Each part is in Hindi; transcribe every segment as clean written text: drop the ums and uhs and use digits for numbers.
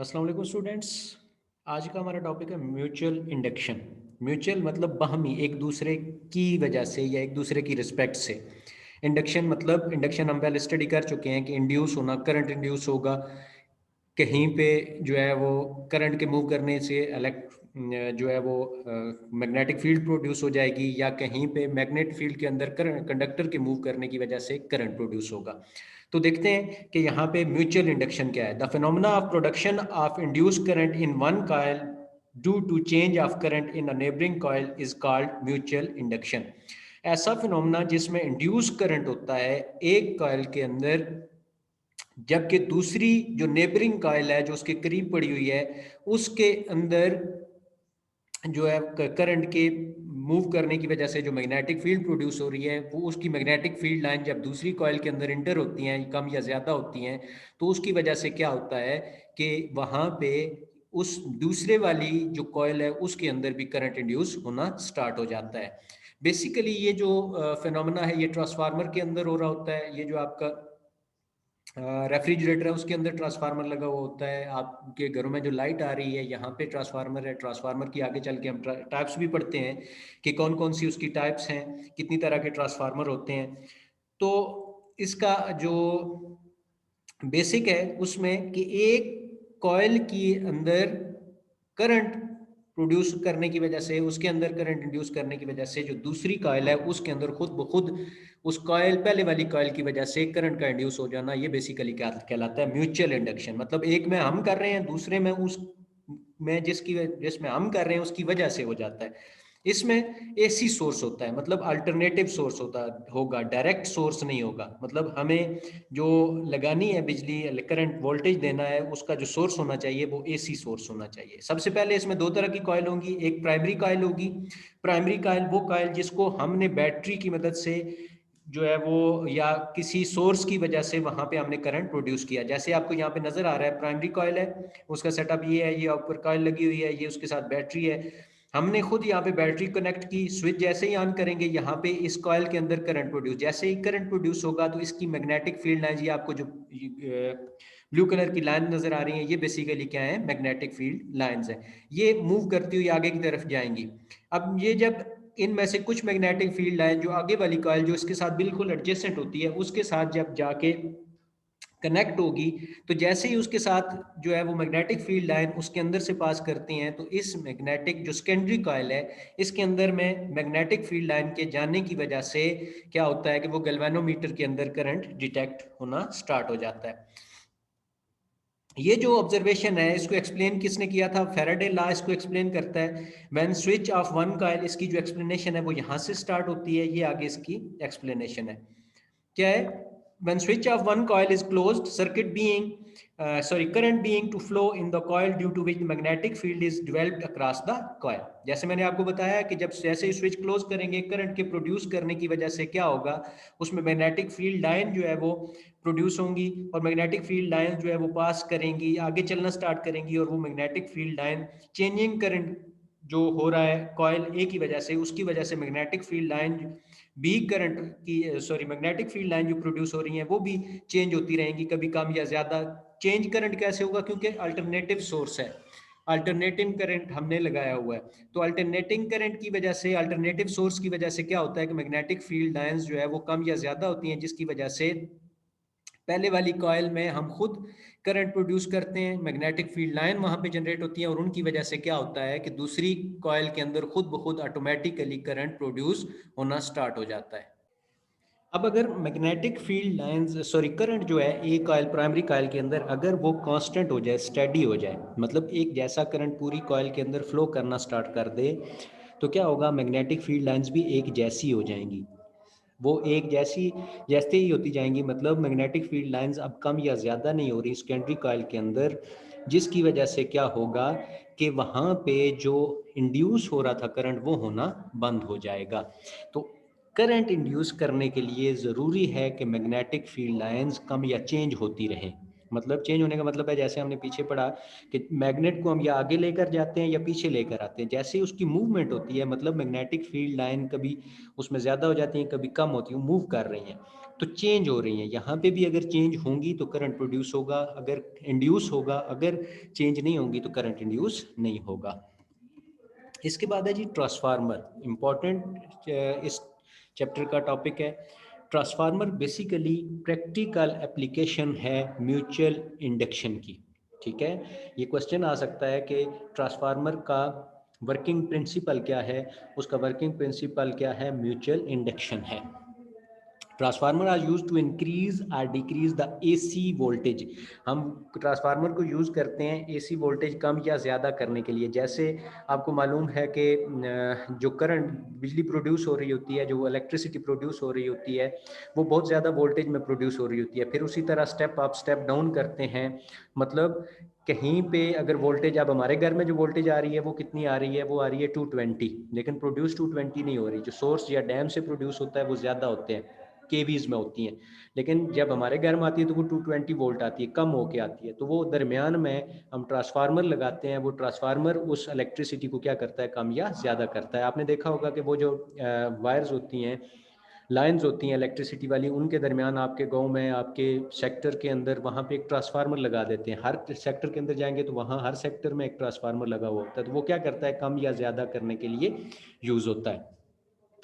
अस्सलाम वालेकुम स्टूडेंट्स। आज का हमारा टॉपिक है म्यूचुअल इंडक्शन। म्यूचुअल मतलब बाहमी, एक दूसरे की वजह से या एक दूसरे की रिस्पेक्ट से। इंडक्शन मतलब, इंडक्शन हम पहले स्टडी कर चुके हैं कि इंड्यूस होना, करंट इंड्यूस होगा कहीं पे, जो है वो करंट के मूव करने से जो है वो मैग्नेटिक फील्ड प्रोड्यूस हो जाएगी, या कहीं पे मैग्नेट फील्ड के अंदर कंडक्टर के मूव करने की वजह से करंट प्रोड्यूस होगा। तो देखते हैं कि यहाँ पे म्यूचुअल इंडक्शन क्या है। The phenomena of production of induce current in one coil due to change of current in a neighbouring coil is called mutual induction. ऐसा फिनोमेना जिसमें इंड्यूस करंट होता है एक कॉइल के अंदर, जबकि दूसरी जो नेबरिंग कॉइल है जो उसके करीब पड़ी हुई है उसके अंदर जो है करंट के मूव करने की वजह से जो मैग्नेटिक फील्ड प्रोड्यूस हो रही है, वो उसकी मैग्नेटिक फील्ड लाइन जब दूसरी कॉइल के अंदर इंटर होती हैं, कम या ज़्यादा होती हैं, तो उसकी वजह से क्या होता है कि वहाँ पे उस दूसरे वाली जो कॉइल है उसके अंदर भी करंट इंड्यूस होना स्टार्ट हो जाता है। बेसिकली ये जो फिनोमेना है ये ट्रांसफार्मर के अंदर हो रहा होता है। ये जो आपका रेफ्रिजरेटर है उसके अंदर ट्रांसफार्मर लगा हुआ होता है। आपके घरों में जो लाइट आ रही है यहाँ पे ट्रांसफार्मर है। ट्रांसफार्मर की आगे चल के हम टाइप्स भी पढ़ते हैं कि कौन कौन सी उसकी टाइप्स हैं, कितनी तरह के ट्रांसफार्मर होते हैं। तो इसका जो बेसिक है उसमें कि एक कॉइल के अंदर करंट प्रोड्यूस करने की वजह से, उसके अंदर करंट इंड्यूस करने की वजह से जो दूसरी कॉइल है उसके अंदर खुद ब खुद उस कॉइल, पहले वाली कॉइल की वजह से करंट का इंड्यूस हो जाना, ये बेसिकली क्या कहलाता है, म्यूचुअल इंडक्शन। मतलब एक में हम कर रहे हैं, दूसरे में उस में जिसमें हम कर रहे हैं उसकी वजह से हो जाता है। इसमें एसी सोर्स होता है, मतलब अल्टरनेटिव सोर्स होगा, डायरेक्ट सोर्स नहीं होगा। मतलब हमें जो लगानी है बिजली, करंट वोल्टेज देना है, उसका जो सोर्स होना चाहिए वो एसी सोर्स होना चाहिए। सबसे पहले इसमें दो तरह की कॉइल होंगी। एक प्राइमरी कॉइल होगी। प्राइमरी कॉइल वो कॉइल जिसको हमने बैटरी की मदद से जो है वो, या किसी सोर्स की वजह से वहां पे हमने करंट प्रोड्यूस किया। जैसे आपको यहाँ पे नजर आ रहा है, प्राइमरी कॉइल है, उसका सेटअप ये है, ये ऊपर कॉइल लगी हुई है, ये उसके साथ बैटरी है। हमने खुद यहाँ पे बैटरी कनेक्ट की, स्विच जैसे ही ऑन करेंगे यहाँ पे इस कॉइल के अंदर करंट प्रोड्यूस, जैसे ही करंट प्रोड्यूस होगा तो इसकी मैग्नेटिक फील्ड लाइन, ये आपको जो ब्लू कलर की लाइन नजर आ रही है, ये बेसिकली क्या है, मैग्नेटिक फील्ड लाइंस है। ये मूव करती हुई आगे की तरफ जाएंगी। अब ये जब इनमें से कुछ मैग्नेटिक फील्ड लाइन जो आगे वाली कॉइल जो इसके साथ बिल्कुल एडजेसेंट होती है उसके साथ जब जाके कनेक्ट होगी, तो जैसे ही उसके साथ जो है वो मैग्नेटिक फील्ड लाइन उसके अंदर से पास करती हैं, तो इस मैग्नेटिक जो सेकेंडरी कॉइल है इसके अंदर में मैग्नेटिक फील्ड लाइन के जाने की वजह से क्या होता है कि वो गैल्वेनोमीटर के अंदर करंट डिटेक्ट होना स्टार्ट हो जाता है। ये जो ऑब्जर्वेशन है इसको एक्सप्लेन किसने किया था, फैराडे लॉ इसको एक्सप्लेन करता है। When switch off one coil, इसकी जो एक्सप्लेनेशन है वो यहाँ से स्टार्ट होती है, ये आगे इसकी एक्सप्लेनेशन है। क्या है, when switch of one coil is closed, current being to flow in the coil due to which the magnetic field is developed across the coil। जैसे मैंने आपको बताया कि जब जैसे ही स्विच क्लोज करेंगे, करंट के प्रोड्यूस करने की वजह से क्या होगा, उसमें मैग्नेटिक फील्ड लाइन जो है वो प्रोड्यूस होंगी, और मैग्नेटिक फील्ड लाइन जो है वो पास करेंगी, आगे चलना स्टार्ट करेंगी, और वो magnetic field line changing current जो हो रहा है कॉइल ए की वजह से, उसकी वजह से मैग्नेटिक फील्ड लाइन भी करंट की, मैग्नेटिक फील्ड लाइन जो प्रोड्यूस हो रही हैं वो भी चेंज होती रहेंगी, कभी कम या ज्यादा। चेंज करंट कैसे होगा, क्योंकि अल्टरनेटिव सोर्स है, अल्टरनेटिंग करंट हमने लगाया हुआ है। तो अल्टरनेटिंग करंट की वजह से, अल्टरनेटिव सोर्स की वजह से क्या होता है कि मैग्नेटिक फील्ड लाइंस जो है वो कम या ज्यादा होती हैं, जिसकी वजह से पहले वाली कॉइल में हम खुद करंट प्रोड्यूस करते हैं, मैग्नेटिक फील्ड लाइन वहां पे जनरेट होती है, और उनकी वजह से क्या होता है कि दूसरी कॉइल के अंदर खुद ब खुद ऑटोमेटिकली करंट प्रोड्यूस होना स्टार्ट हो जाता है। अब अगर मैग्नेटिक फील्ड लाइंस, करंट जो है एक कॉइल, प्राइमरी कॉइल के अंदर अगर वो कांस्टेंट हो जाए, स्टेडी हो जाए, मतलब एक जैसा करंट पूरी कॉइल के अंदर फ्लो करना स्टार्ट कर दे, तो क्या होगा, मैग्नेटिक फील्ड लाइंस भी एक जैसी हो जाएंगी। वो एक जैसी जैसे ही होती जाएंगी, मतलब मैग्नेटिक फील्ड लाइंस अब कम या ज़्यादा नहीं हो रही सेकेंडरी कॉइल के अंदर, जिसकी वजह से क्या होगा कि वहाँ पे जो इंड्यूस हो रहा था करंट वो होना बंद हो जाएगा। तो करंट इंड्यूस करने के लिए ज़रूरी है कि मैग्नेटिक फील्ड लाइंस कम या चेंज होती रहें। मतलब चेंज होने का मतलब है, जैसे हमने पीछे पढ़ा कि मैग्नेट को हम या आगे लेकर जाते हैं या पीछे लेकर आते हैं, जैसे ही उसकी मूवमेंट होती है, मतलब मैग्नेटिक फील्ड लाइन कभी उसमें ज़्यादा हो जाती हैं, कभी कम होती है, मूव कर रही हैं। तो चेंज हो रही हैं, यहाँ पे भी अगर चेंज होंगी तो करंट प्रोड्यूस होगा, अगर इंड्यूस होगा, अगर चेंज नहीं होंगी तो करंट इंड्यूस नहीं होगा। इसके बाद है जी ट्रांसफार्मर, इंपॉर्टेंट इस चैप्टर का टॉपिक है। ट्रांसफार्मर बेसिकली प्रैक्टिकल एप्लीकेशन है म्यूचुअल इंडक्शन की। ठीक है, ये क्वेश्चन आ सकता है कि ट्रांसफार्मर का वर्किंग प्रिंसिपल क्या है, उसका वर्किंग प्रिंसिपल क्या है, म्यूचुअल इंडक्शन है। Transformer are use to increase और डिक्रीज द एसी वोल्टेज। हम ट्रांसफार्मर को यूज़ करते हैं एसी वोल्टेज कम या ज़्यादा करने के लिए। जैसे आपको मालूम है कि जो करंट बिजली प्रोड्यूस हो रही होती है, जो इलेक्ट्रिसिटी प्रोड्यूस हो रही होती है, वो बहुत ज़्यादा वोल्टेज में प्रोड्यूस हो रही होती है। फिर उसी तरह स्टेप अप स्टेप डाउन करते हैं, मतलब कहीं पे अगर वोल्टेज, अब हमारे घर में जो वोल्टेज आ रही है वो कितनी आ रही है, वो आ रही है 220, लेकिन प्रोड्यूस 220 नहीं हो रही। जो सोर्स या डैम से प्रोड्यूस होता है वो ज़्यादा होते हैं, केवीज में होती हैं, लेकिन जब हमारे घर में आती है तो वो 220 वोल्ट आती है, कम होके आती है। तो वो दरमियान में हम ट्रांसफार्मर लगाते हैं, वो ट्रांसफार्मर उस इलेक्ट्रिसिटी को क्या करता है, कम या ज़्यादा करता है। आपने देखा होगा कि वो जो वायर्स होती हैं, लाइंस होती हैं इलेक्ट्रिसिटी वाली, उनके दरमियान आपके गांव में, आपके सेक्टर के अंदर, वहाँ पे एक ट्रांसफार्मर लगा देते हैं। हर सेक्टर के अंदर जाएंगे तो वहाँ हर सेक्टर में एक ट्रांसफार्मर लगा हुआ होता है। तो वो क्या करता है, कम या ज़्यादा करने के लिए यूज़ होता है।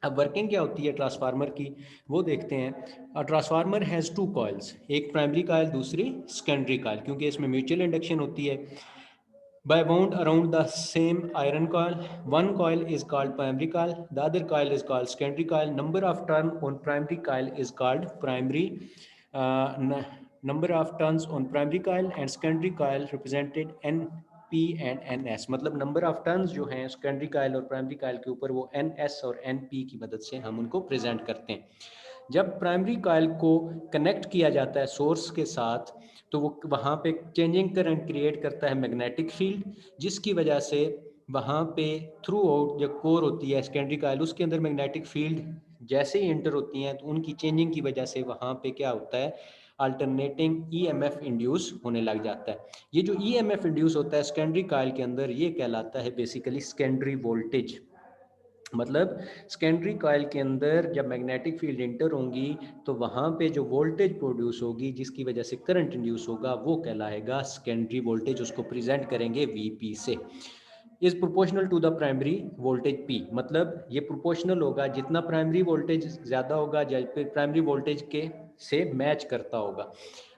अब वर्किंग क्या होती है ट्रांसफार्मर की, वो देखते हैं। ट्रांसफार्मर हैज़ टू कॉइल्स, एक प्राइमरी कॉइल, दूसरी सेकेंडरी कॉइल, क्योंकि इसमें म्यूचुअल इंडक्शन होती है। By wound around the same iron coil, one coil is called primary coil, the other coil is called secondary coil. Number of turns on primary coil is called primary. Number of turns on primary coil and secondary coil represented NP and NS. मतलब नंबर ऑफ टर्न्स जो हैं सेकेंडरी कॉइल और प्राइमरी कॉइल के ऊपर, वो NS और NP की मदद से हम उनको प्रेजेंट करते हैं। जब प्राइमरी कॉइल को कनेक्ट किया जाता है सोर्स के साथ, तो वो वहाँ पे चेंजिंग करंट क्रिएट करता है मैग्नेटिक फील्ड, जिसकी वजह से वहाँ पे थ्रू आउट जो कोर होती है सेकेंडरी कॉइल, उसके अंदर मैग्नेटिक फील्ड जैसे ही एंटर होती हैं तो उनकी चेंजिंग की वजह से वहाँ पे क्या होता है, अल्टरनेटिंग ईएमएफ इंड्यूस होने लग जाता है। ये जो ईएमएफ इंड्यूस होता है सेकेंडरी कॉइल के अंदर, ये कहलाता है बेसिकली सेकेंडरी वोल्टेज। मतलब सेकेंडरी कॉइल के अंदर जब मैग्नेटिक फील्ड इंटर होंगी तो वहाँ पे जो वोल्टेज प्रोड्यूस होगी, जिसकी वजह से करंट इंड्यूस होगा, वो कहलाएगा सेकेंडरी वोल्टेज। उसको प्रेजेंट करेंगे वीपी से। Is proportional to the primary voltage P, मतलब ये प्रोपोर्शनल होगा, जितना प्राइमरी वोल्टेज ज़्यादा होगा, प्राइमरी वोल्टेज के से मैच करता होगा।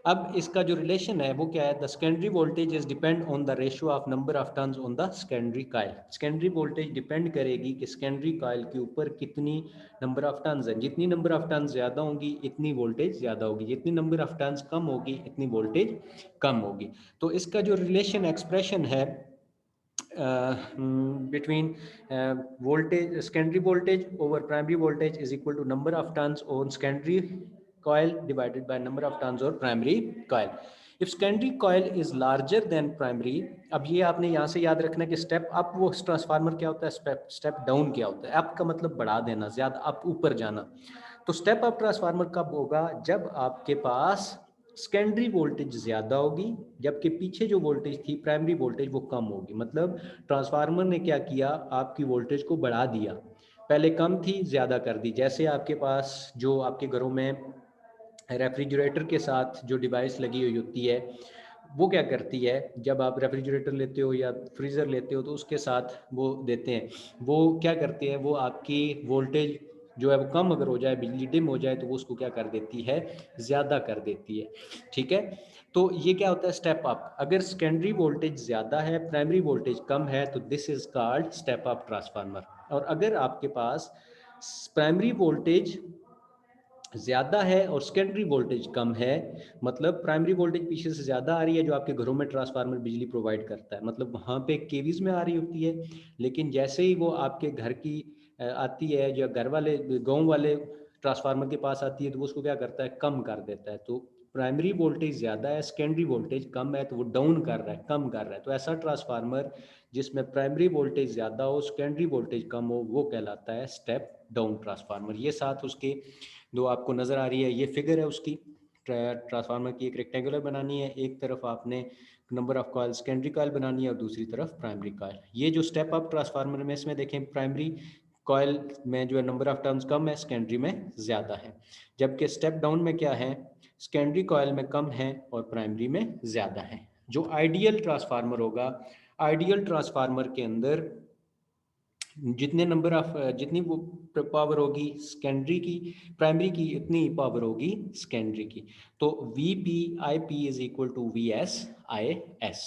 अब इसका जो रिलेशन है वो क्या है, the secondary voltage is depend on the ratio of number of turns on the secondary coil. Secondary voltage depend करेगी कि सेकेंडरी कॉइल के ऊपर कितनी नंबर ऑफ टर्न्स हैं। जितनी नंबर ऑफ टर्न्स ज़्यादा होंगी इतनी वोल्टेज ज़्यादा होगी, जितनी नंबर ऑफ टर्न्स कम होगी इतनी वोल्टेज कम होगी। तो इसका जो रिलेशन एक्सप्रेशन है between voltage, secondary voltage over primary voltage is equal to number of turns on secondary coil divided by number of turns on primary coil. If secondary coil is larger than primary, अब ये आपने यहाँ से याद रखना कि स्टेप अप वो ट्रांसफार्मर क्या होता है, स्टेप डाउन क्या होता है। अप का मतलब बढ़ा देना, ज़्यादा अप ऊपर जाना। तो स्टेप अप ट्रांसफार्मर कब होगा, जब आपके पास सेकेंडरी वोल्टेज ज़्यादा होगी, जबकि पीछे जो वोल्टेज थी प्राइमरी वोल्टेज वो कम होगी। मतलब ट्रांसफार्मर ने क्या किया, आपकी वोल्टेज को बढ़ा दिया, पहले कम थी ज़्यादा कर दी। जैसे आपके पास जो आपके घरों में रेफ्रिजरेटर के साथ जो डिवाइस लगी हुई होती है, वो क्या करती है, जब आप रेफ्रिजरेटर लेते हो या फ्रीज़र लेते हो तो उसके साथ वो देते हैं, वो क्या करते हैं, वो आपकी वोल्टेज जो है वो कम अगर हो जाए, बिजली डिम हो जाए, तो वो उसको क्या कर देती है, ज़्यादा कर देती है। ठीक है, तो ये क्या होता है, स्टेप अप। अगर सेकेंडरी वोल्टेज ज़्यादा है, प्राइमरी वोल्टेज कम है, तो this is called step up transformer. और अगर आपके पास प्राइमरी वोल्टेज ज़्यादा है और सेकेंडरी वोल्टेज कम है, मतलब प्राइमरी वोल्टेज पीछे से ज़्यादा आ रही है, जो आपके घरों में ट्रांसफार्मर बिजली प्रोवाइड करता है, मतलब वहाँ पे केवीज में आ रही होती है, लेकिन जैसे ही वो आपके घर की आती है, जो घर वाले गांव वाले ट्रांसफार्मर के पास आती है, तो वो उसको क्या करता है, कम कर देता है। तो प्राइमरी वोल्टेज ज़्यादा है, सेकेंडरी वोल्टेज कम है, तो वो डाउन कर रहा है, कम कर रहा है। तो ऐसा ट्रांसफार्मर जिसमें प्राइमरी वोल्टेज ज़्यादा हो, सेकेंडरी वोल्टेज कम हो, वो कहलाता है स्टेप डाउन ट्रांसफार्मर। ये साथ उसके दो आपको नज़र आ रही है, ये फिगर है उसकी। ट्रांसफार्मर की एक रेक्टेंगुलर बनानी है, एक तरफ आपने number of coil secondary coil बनानी है और दूसरी तरफ प्राइमरी कॉइल। ये जो स्टेप अप ट्रांसफार्मर में, इसमें देखें प्राइमरी कॉयल में जो है नंबर ऑफ टर्न्स कम है, सेकेंडरी में ज़्यादा है। जबकि स्टेप डाउन में क्या है, सेकेंडरी कॉयल में कम है और प्राइमरी में ज़्यादा है। जो आइडियल ट्रांसफार्मर होगा, आइडियल ट्रांसफार्मर के अंदर जितने नंबर ऑफ जितनी वो पावर होगी सेकेंडरी की, प्राइमरी की उतनी ही पावर होगी सेकेंडरी की। तो V P I P is equal to V S I S.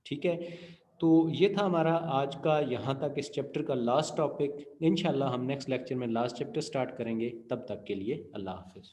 ठीक है, तो ये था हमारा आज का यहाँ तक इस चैप्टर का लास्ट टॉपिक। इंशाल्लाह हम नेक्स्ट लेक्चर में लास्ट चैप्टर स्टार्ट करेंगे। तब तक के लिए अल्लाह हाफिज़।